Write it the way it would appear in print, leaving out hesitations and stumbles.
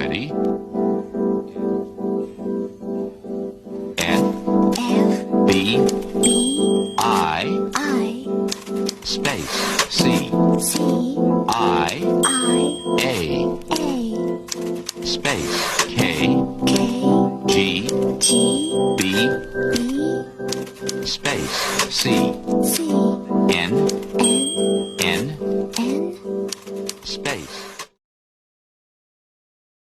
Ready? F B I space C I A space K G B space C